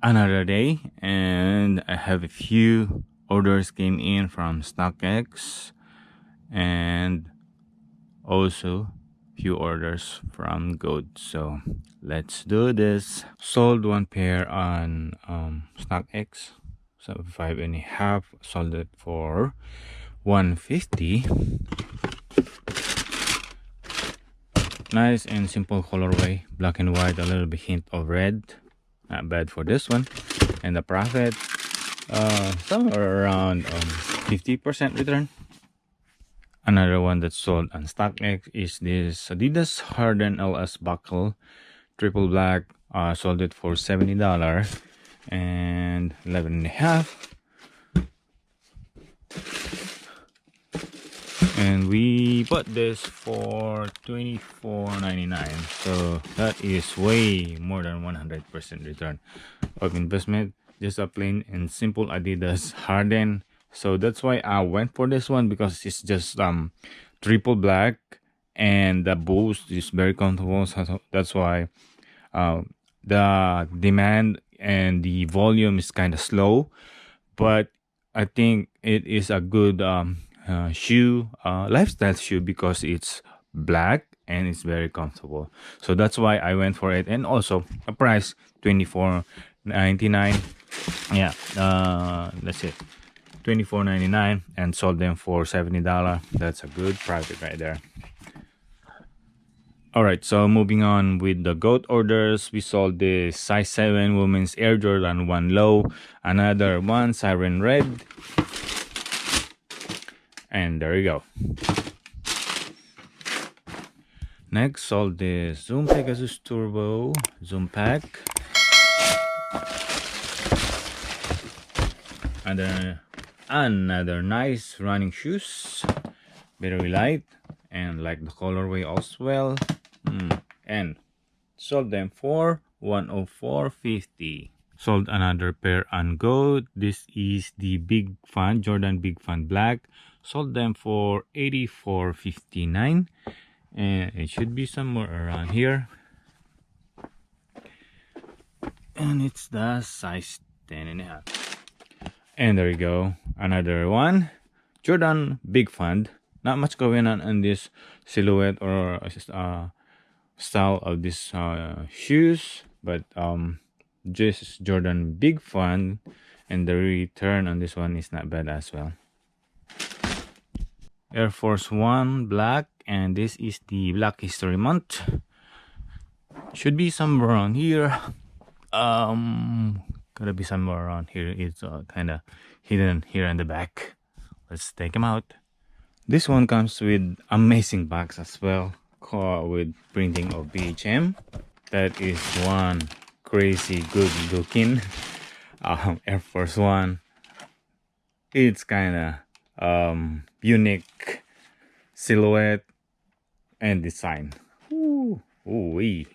Another day, and I have a few orders came in from Stockx, and also few orders from Goat. So let's do this. Sold one pair on Stockx, so 5.5. Sold it for 150. Nice and simple colorway, black and white, a little bit hint of red. Not bad for this one. And the profit, somewhere around 50% return. Another one that's sold on Stockx is this Adidas Harden LS buckle, triple black. Sold it for $70 and 11.5. And we bought this for $24.99, so that is way more than 100% return of investment. Just a plain and simple Adidas Harden. So that's why I went for this one, because it's just triple black and the boost is very comfortable. So that's why the demand and the volume is kind of slow, but I think it is a good shoe, lifestyle shoe, because it's black and it's very comfortable. So that's why I went for it. And also a price $24.99. Yeah, that's it, $24.99, and sold them for $70. That's a good profit right there. Alright, so moving on with the Goat orders, we sold the size 7 women's Air Jordan 1 low, another one siren red, and there you go. Next, sold the Zoom Pegasus Turbo Zoom Pack, another nice running shoes, very light, and like the colorway as well. And sold them for $104.50. Sold another pair on Goat. This is the Big Fan Jordan Big Fan Black. Sold them for $84.59, and it should be somewhere around here. And it's the size 10.5. And there you go, another one, Jordan Big Fan. Not much going on in this silhouette or style of this shoes, but just Jordan Big Fan, and the return on this one is not bad as well. Air Force One black, and this is the Black History Month. Should be somewhere around here. Gotta be somewhere around here. It's kind of hidden here in the back. Let's take them out. This one comes with amazing box as well, with printing of BHM. That is one crazy good looking Air Force One. It's kind of unique silhouette and design. Ooh, ooh-wee.